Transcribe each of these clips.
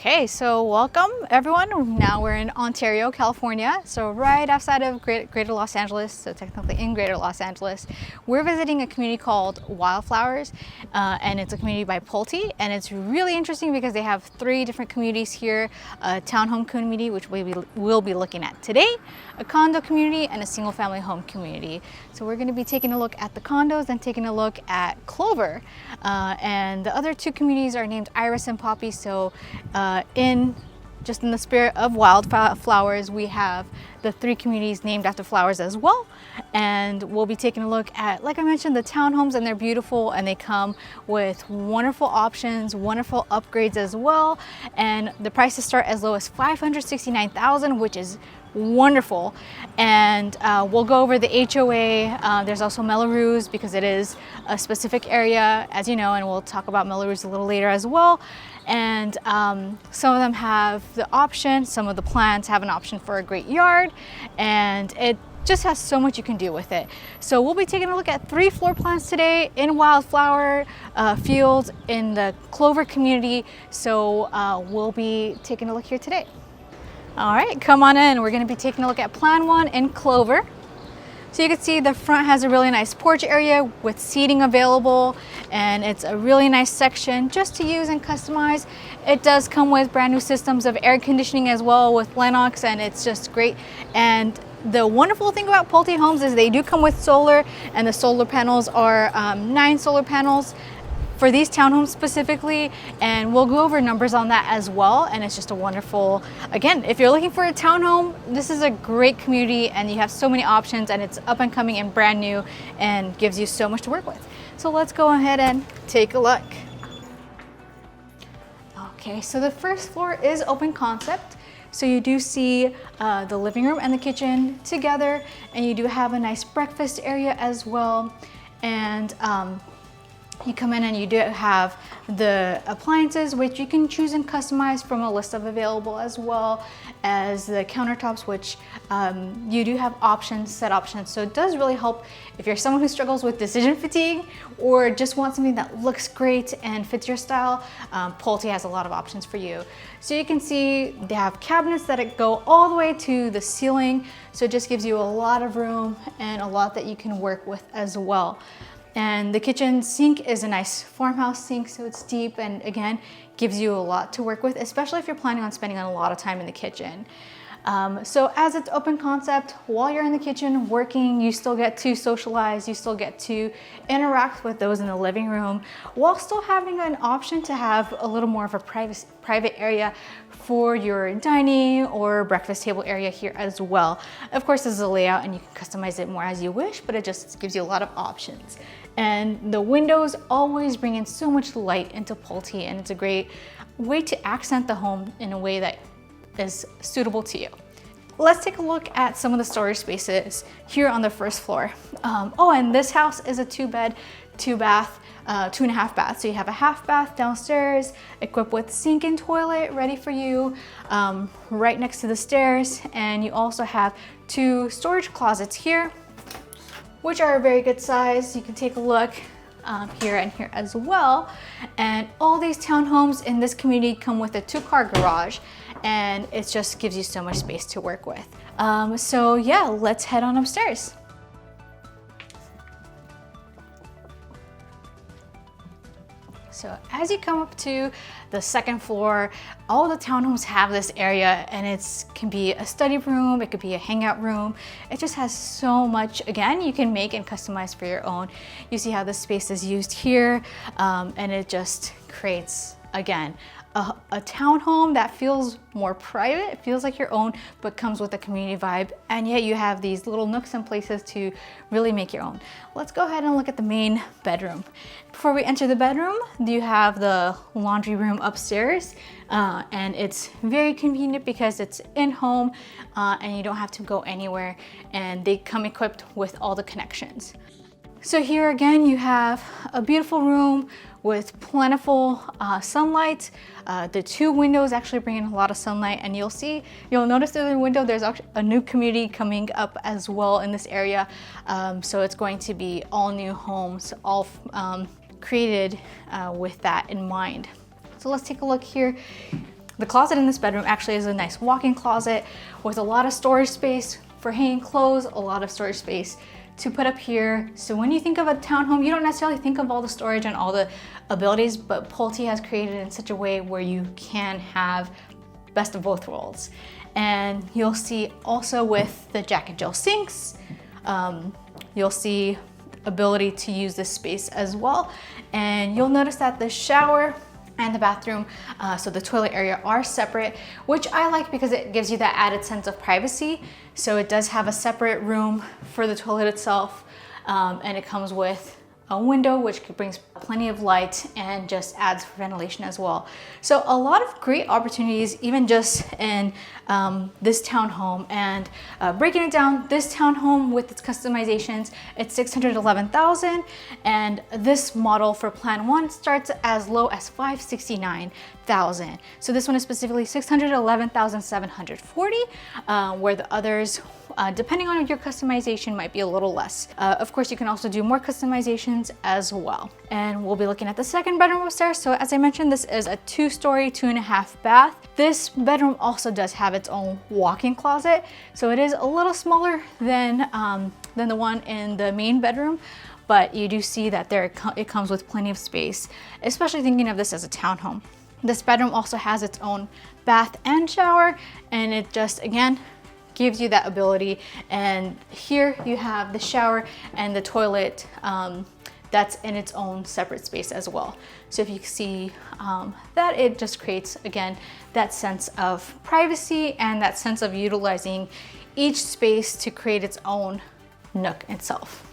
Okay, so welcome everyone. Now we're in Ontario, California, so right outside of Greater Los Angeles, so technically in Greater Los Angeles. We're visiting a community called Wildflowers, and it's a community by Pulte, and it's really interesting because they have 3 different communities here: a townhome community, which we will be looking at today, a condo community, and a single family home community. So we're going to be taking a look at the condos and taking a look at Clover, and the other 2 communities are named Iris and Poppy. So in the spirit of wildflowers, we have the 3 communities named after flowers as well. And we'll be taking a look at, like I mentioned, the townhomes, and they're beautiful and they come with wonderful options, wonderful upgrades as well. And the prices start as low as $569,000, which is wonderful. And we'll go over the HOA. There's also Melrose because it is a specific area, as you know, and we'll talk about Melrose a little later as well. And some of them have the option, some of the plans have an option for a great yard, and it just has so much you can do with it. So we'll be taking a look at 3 floor plans today in Wildflower Fields in the Clover community. So we'll be taking a look here today. All right, come on in. We're going to be taking a look at Plan 1 in Clover. So you can see the front has a really nice porch area with seating available, and it's a really nice section just to use and customize. It does come with brand new systems of air conditioning as well with Lennox, and it's just great. And the wonderful thing about Pulte homes is they do come with solar, and the solar panels are 9 solar panels for these townhomes specifically, and we'll go over numbers on that as well. And it's just a wonderful, again, if you're looking for a townhome, this is a great community, and you have so many options, and it's up and coming and brand new and gives you so much to work with. So let's go ahead and take a look. Okay, so the first floor is open concept. So you do see the living room and the kitchen together, and you do have a nice breakfast area as well. And you come in and you do have the appliances, which you can choose and customize from a list of available, as well as the countertops, which you do have set options. So it does really help if you're someone who struggles with decision fatigue or just want something that looks great and fits your style. Pulte has a lot of options for you. So you can see they have cabinets that go all the way to the ceiling. So it just gives you a lot of room and a lot that you can work with as well. And the kitchen sink is a nice farmhouse sink, so it's deep and again gives you a lot to work with, especially if you're planning on spending a lot of time in the kitchen. So as it's open concept, while you're in the kitchen working, you still get to socialize, you still get to interact with those in the living room, while still having an option to have a little more of a private area for your dining or breakfast table area here as well. Of course, this is a layout and you can customize it more as you wish, but it just gives you a lot of options. And the windows always bring in so much light into Pulte, and it's a great way to accent the home in a way that is suitable to you. Let's take a look at some of the storage spaces here on the first floor. And this house is a 2-bed, 2-bath, 2.5 baths. So you have a half bath downstairs, equipped with sink and toilet ready for you, right next to the stairs. And you also have 2 storage closets here, which are a very good size. You can take a look here and here as well. And all these townhomes in this community come with a 2-car garage, and it just gives you so much space to work with. So yeah, let's head on upstairs. So as you come up to the second floor, all the townhomes have this area, and it can be a study room, it could be a hangout room. It just has so much, again, you can make and customize for your own. You see how this space is used here, and it just creates, again, a townhome that feels more private. It feels like your own, but comes with a community vibe, and yet you have these little nooks and places to really make your own. Let's go ahead and look at the main bedroom. Before we enter the bedroom, you have the laundry room upstairs, and it's very convenient because it's in home, and you don't have to go anywhere, and they come equipped with all the connections. So here again, you have a beautiful room with plentiful sunlight. The 2 windows actually bring in a lot of sunlight, and you'll notice through the window there's actually a new community coming up as well in this area. So it's going to be all new homes, all created with that in mind. So let's take a look here. The closet in this bedroom actually is a nice walk-in closet with a lot of storage space for hanging clothes, a lot of storage space to put up here. So when you think of a townhome, you don't necessarily think of all the storage and all the abilities, but Pulte has created it in such a way where you can have best of both worlds. And you'll see also with the Jack and Jill sinks, you'll see ability to use this space as well. And you'll notice that the shower and the bathroom, so the toilet area, are separate, which I like because it gives you that added sense of privacy. So it does have a separate room for the toilet itself, and it comes with a window which brings plenty of light and just adds ventilation as well. So a lot of great opportunities even just in this townhome. And breaking it down, this townhome with its customizations, it's $611,000, and this model for plan 1 starts as low as $569,000. So this one is specifically $611,740, where the others, depending on your customization, might be a little less. Of course, you can also do more customizations as well. And we'll be looking at the second bedroom upstairs. So as I mentioned, this is a 2-story, 2.5 bath. This bedroom also does have its own walk-in closet. So it is a little smaller than the one in the main bedroom, but you do see that it comes with plenty of space, especially thinking of this as a townhome. This bedroom also has its own bath and shower, and it just, again, gives you that ability. And here you have the shower and the toilet that's in its own separate space as well. So if you see that, it just creates, again, that sense of privacy and that sense of utilizing each space to create its own nook itself.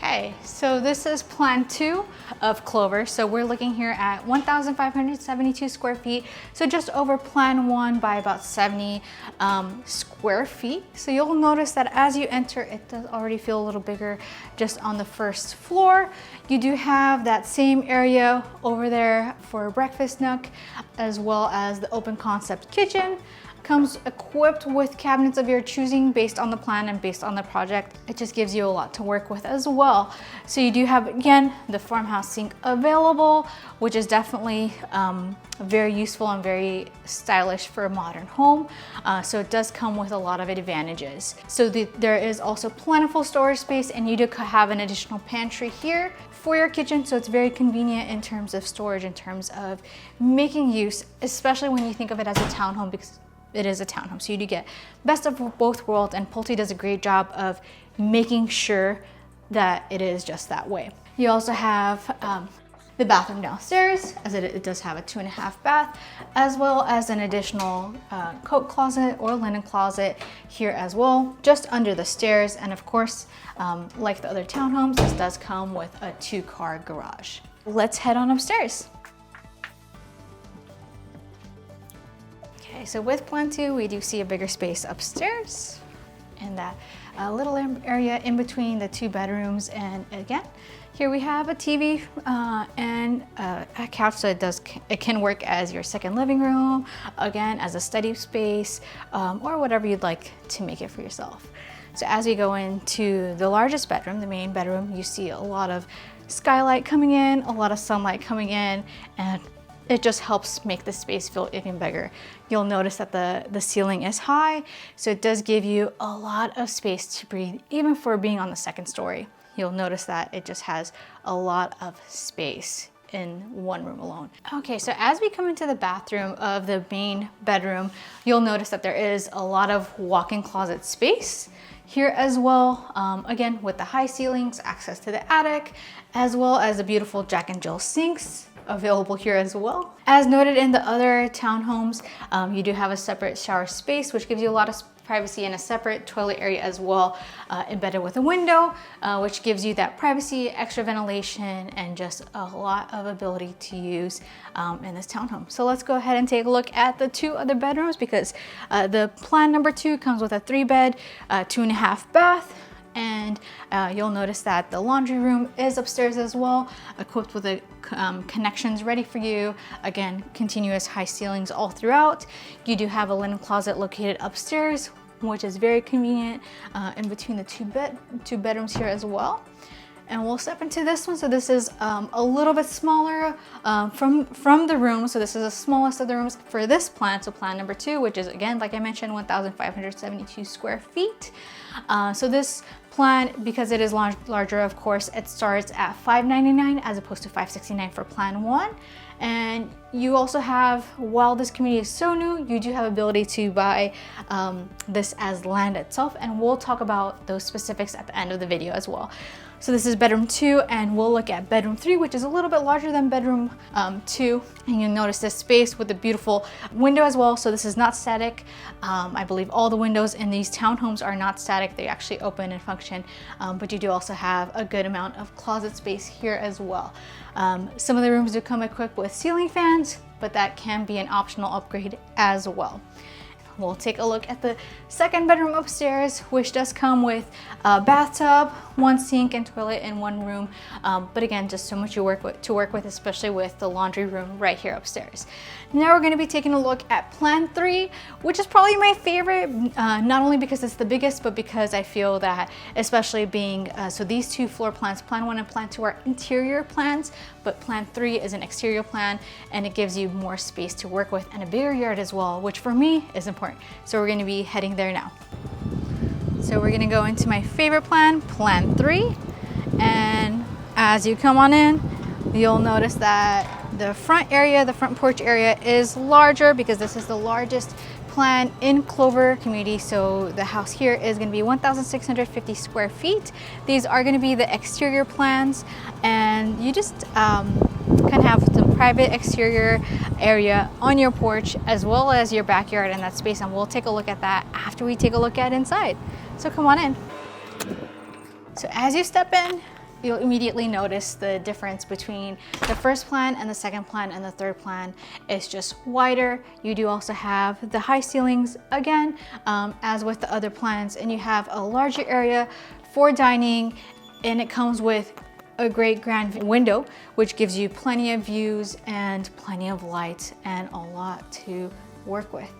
Okay, so this is plan 2 of Clover. So we're looking here at 1,572 square feet. So just over plan 1 by about 70 square feet. So you'll notice that as you enter, it does already feel a little bigger just on the first floor. You do have that same area over there for a breakfast nook, as well as the open concept kitchen. Comes equipped with cabinets of your choosing based on the plan and based on the project. It just gives you a lot to work with as well. So you do have, again, the farmhouse sink available, which is definitely very useful and very stylish for a modern home. So it does come with a lot of advantages. So there is also plentiful storage space, and you do have an additional pantry here for your kitchen. So it's very convenient in terms of storage, in terms of making use, especially when you think of it as a townhome, because it is a townhome. So you do get best of both worlds, and Pulte does a great job of making sure that it is just that way. You also have the bathroom downstairs, as it does have a 2.5 bath, as well as an additional coat closet or linen closet here as well, just under the stairs. And of course, like the other townhomes, this does come with a 2-car garage. Let's head on upstairs. Okay, so with plan 2, we do see a bigger space upstairs, and that little area in between the 2 bedrooms. And again, here we have a TV and a couch, so it can work as your second living room, again, as a study space, or whatever you'd like to make it for yourself. So as we go into the largest bedroom, the main bedroom, you see a lot of skylight coming in, a lot of sunlight coming in, and it just helps make the space feel even bigger. You'll notice that the ceiling is high, so it does give you a lot of space to breathe, even for being on the 2nd story. You'll notice that it just has a lot of space in one room alone. Okay, so as we come into the bathroom of the main bedroom, you'll notice that there is a lot of walk-in closet space here as well. Again, with the high ceilings, access to the attic, as well as the beautiful Jack and Jill sinks available here as well. As noted in the other townhomes, you do have a separate shower space, which gives you a lot of privacy, and a separate toilet area as well, embedded with a window, which gives you that privacy, extra ventilation, and just a lot of ability to use in this townhome. So let's go ahead and take a look at the 2 other bedrooms, because the plan number 2 comes with a 3-bed, 2.5 bath, And you'll notice that the laundry room is upstairs as well, equipped with the connections ready for you. Again, continuous high ceilings all throughout. You do have a linen closet located upstairs, which is very convenient in between the two bedrooms here as well. And we'll step into this one. So this is a little bit smaller from the room. So this is the smallest of the rooms for this plan. So plan number 2, which is again, like I mentioned, 1,572 square feet. So this plan, because it is larger, of course, it starts at $599 as opposed to $569 for plan 1. And you also have, while this community is so new, you do have ability to buy this as land itself. And we'll talk about those specifics at the end of the video as well. So this is bedroom 2, and we'll look at bedroom 3, which is a little bit larger than bedroom 2. And you'll notice this space with a beautiful window as well. So this is not static. I believe all the windows in these townhomes are not static. They actually open and function, but you do also have a good amount of closet space here as well. Some of the rooms do come equipped with ceiling fans, but that can be an optional upgrade as well. We'll take a look at the second bedroom upstairs, which does come with a bathtub, 1 sink and toilet in 1 room. But again, just so much to work with, especially with the laundry room right here upstairs. Now we're going to be taking a look at plan 3, which is probably my favorite, not only because it's the biggest, but because I feel that, especially being, so these 2 floor plans, plan 1 and plan 2 are interior plans, but plan 3 is an exterior plan, and it gives you more space to work with and a bigger yard as well, which for me is important. So we're going to be heading there now. So we're going to go into my favorite plan, plan 3. And as you come on in, you'll notice that the front area, the front porch area is larger because this is the largest plan in Clover community. So the house here is going to be 1,650 square feet. These are going to be the exterior plans, and you just can have some private exterior area on your porch as well as your backyard and that space, and we'll take a look at that after we take a look at inside. So come on in. So as you step in, you'll immediately notice the difference between the first plan and the second plan and the third plan. It's just wider. You do also have the high ceilings again, as with the other plans, and you have a larger area for dining, and it comes with a great grand window, which gives you plenty of views and plenty of light and a lot to work with.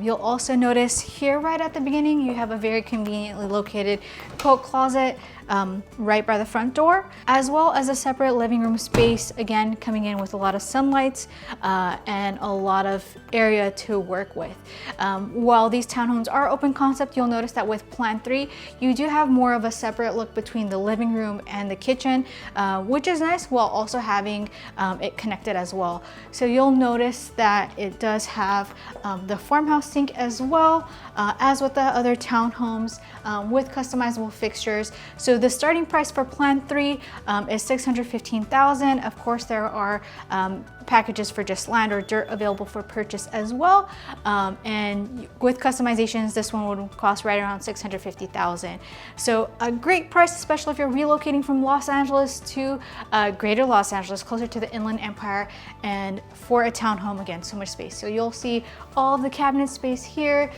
You'll also notice here right at the beginning, you have a very conveniently located coat closet right by the front door, as well as a separate living room space, again coming in with a lot of sunlight and a lot of area to work with. While these townhomes are open concept, you'll notice that with plan 3 you do have more of a separate look between the living room and the kitchen, which is nice, while also having it connected as well. So you'll notice that it does have the farmhouse sink as well, as with the other townhomes, with customizable fixtures. So the starting price for plan 3 is $615,000. Of course, there are packages for just land or dirt available for purchase as well. And with customizations, this one would cost right around $650,000. So a great price, especially if you're relocating from Los Angeles to greater Los Angeles, closer to the Inland Empire, and for a townhome, again, so much space. So you'll see all of the cabinet space here,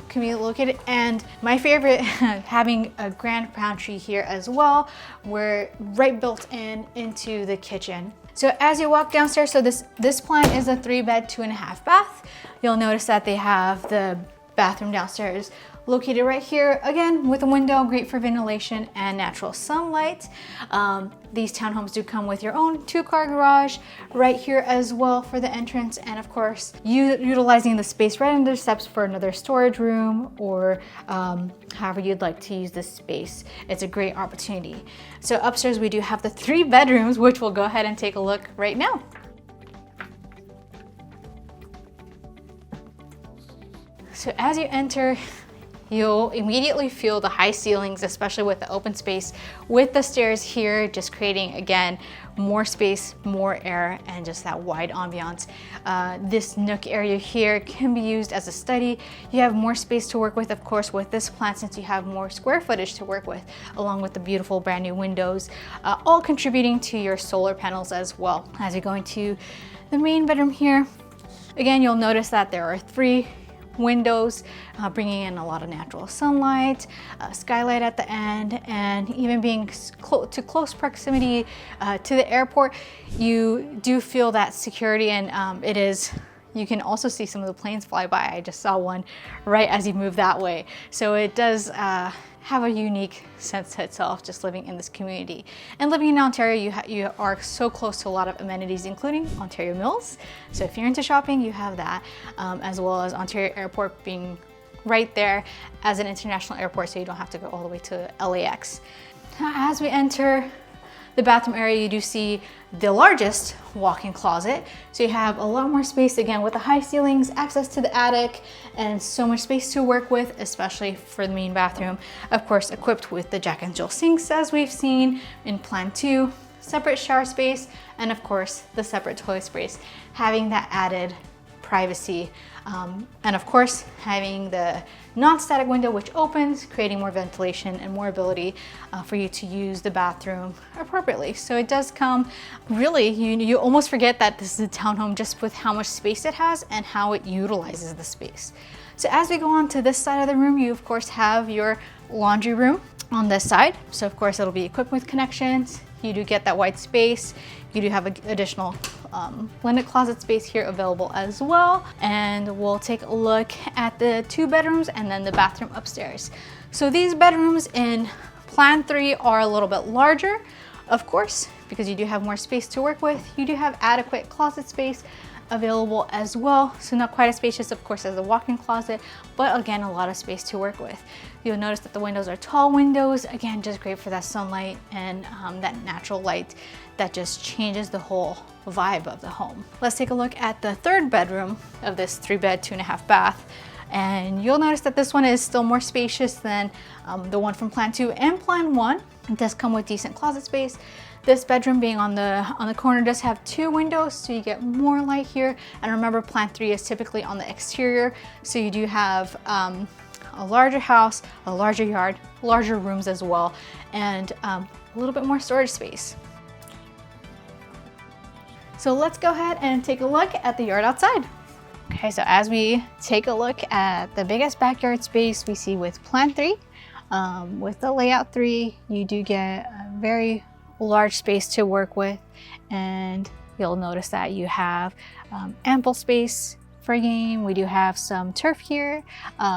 conveniently located, and my favorite, having a grand pantry here as well. We're right built into the kitchen. So as you walk downstairs, so this plan is a 3-bed, 2.5 bath. You'll notice that they have the bathroom downstairs located right here, again with a window, great for ventilation and natural sunlight. These townhomes do come with your own 2-car garage right here as well for the entrance, and of course utilizing the space right under the steps for another storage room, or however you'd like to use this space. It's a great opportunity. So upstairs we do have the 3 bedrooms, which we'll go ahead and take a look right now. So as you enter, you'll immediately feel the high ceilings, especially with the open space with the stairs here, just creating, again, more space, more air, and just that wide ambiance. This nook area here can be used as a study. You have more space to work with, of course, with this plan, since you have more square footage to work with, along with the beautiful brand new windows, all contributing to your solar panels as well. As you go into the main bedroom here, again, you'll notice that there are 3 windows, bringing in a lot of natural sunlight, skylight at the end, and even being to close proximity to the airport, you do feel that security, and you can also see some of the planes fly by. I just saw one right as you move that way. So it does have a unique sense to itself just living in this community. And living in Ontario, you are so close to a lot of amenities, including Ontario Mills. So if you're into shopping, you have that, as well as Ontario Airport being right there as an international airport, so you don't have to go all the way to LAX. Now, as we enter the bathroom area, you do see the largest walk-in closet. So you have a lot more space, again, with the high ceilings, access to the attic, and so much space to work with, especially for the main bathroom. Of course, equipped with the Jack and Jill sinks, as we've seen in Plan 2, separate shower space, and of course, the separate toilet space, having that added privacy. And of course, having the non-static window which opens, creating more ventilation and more ability for you to use the bathroom appropriately. So it does come, really, you almost forget that this is a townhome just with how much space it has and how it utilizes the space. So as we go on to this side of the room, you of course have your laundry room on this side. So of course it'll be equipped with connections. You do get that white space. You do have additional linen closet space here available as well. And we'll take a look at the 2 bedrooms and then the bathroom upstairs. So these bedrooms in Plan 3 are a little bit larger, of course, because you do have more space to work with. You do have adequate closet space available as well. So not quite as spacious, of course, as the walk-in closet, but again, a lot of space to work with. You'll notice that the windows are tall windows, again, just great for that sunlight and that natural light that just changes the whole vibe of the home. Let's take a look at the 3rd bedroom of this 3-bed, 2.5 bath. And you'll notice that this one is still more spacious than the one from Plan 2 and Plan 1. It does come with decent closet space. This bedroom being on the corner does have 2 windows, so you get more light here. And remember, Plan 3 is typically on the exterior, so you do have a larger house, a larger yard, larger rooms as well, and a little bit more storage space. So let's go ahead and take a look at the yard outside. Okay, so as we take a look at the biggest backyard space we see with Plan 3, with the layout 3, you do get a very large space to work with, and you'll notice that you have ample space for a game. We do have some turf here.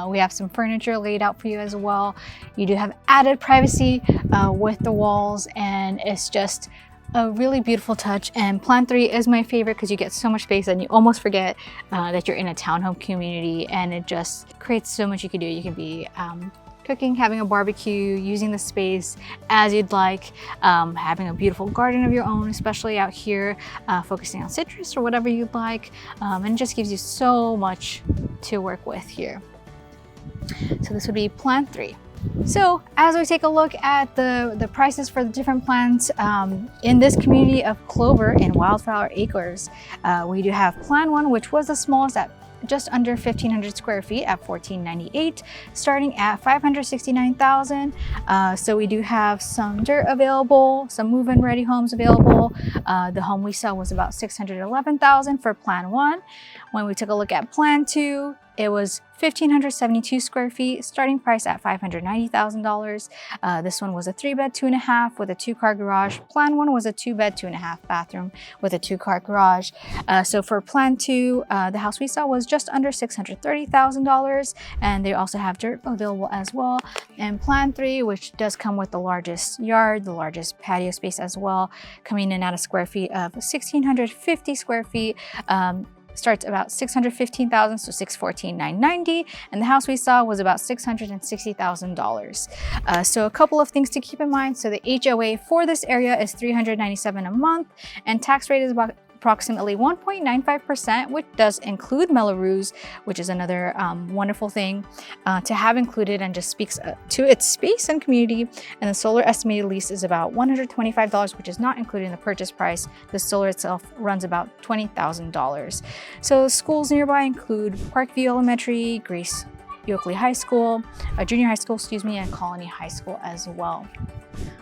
We have some furniture laid out for you as well. You do have added privacy with the walls, and it's just a really beautiful touch. And Plan 3 is my favorite because you get so much space and you almost forget that you're in a townhome community, and it just creates so much you can do. You can be cooking, having a barbecue, using the space as you'd like, having a beautiful garden of your own, especially out here, focusing on citrus or whatever you'd like, and it just gives you so much to work with here. So this would be Plan 3. So as we take a look at the prices for the different plans in this community of Clover in Wildflower Acres, we do have Plan 1, which was the smallest at just under 1,500 square feet at $1,498, starting at $569,000. So we do have some dirt available, some move-in ready homes available. The home we saw was about $611,000 for Plan 1. When we took a look at Plan 2, it was 1,572 square feet, starting price at $590,000. This one was a 3-bed, 2.5 with a 2-car garage. Plan 1 was a 2-bed, 2.5 bathroom with a 2-car garage. So for Plan 2, the house we saw was just under $630,000, and they also have dirt available as well. And Plan 3, which does come with the largest yard, the largest patio space as well, coming in at a square feet of 1,650 square feet. Starts about $615,000, so $614,990, and the house we saw was about $660,000. So a couple of things to keep in mind. So the HOA for this area is $397 a month, and tax rate is about approximately 1.95%, which does include Melrose, which is another wonderful thing to have included, and just speaks to its space and community. And the solar estimated lease is about $125, which is not included in the purchase price. The solar itself runs about $20,000. So schools nearby include Parkview Elementary, Grace Yokley High School, Junior High School, and Colony High School as well.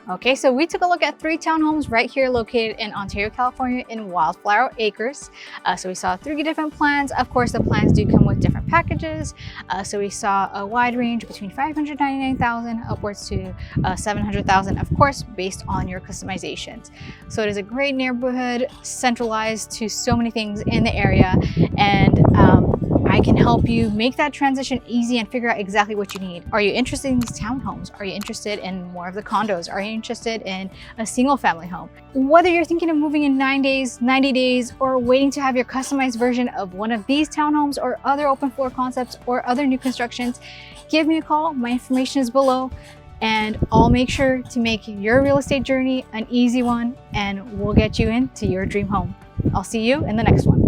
Okay, so we took a look at 3 townhomes right here located in Ontario, California in Wildflower Acres. So we saw 3 different plans. Of course, the plans do come with different packages. So we saw a wide range between $599,000 upwards to $700,000, of course, based on your customizations. So it is a great neighborhood, centralized to so many things in the area, and I can help you make that transition easy and figure out exactly what you need. Are you interested in these townhomes? Are you interested in more of the condos? Are you interested in a single family home? Whether you're thinking of moving in 9 days, 90 days, or waiting to have your customized version of one of these townhomes or other open floor concepts or other new constructions, give me a call. My information is below, and I'll make sure to make your real estate journey an easy one, and we'll get you into your dream home. I'll see you in the next one.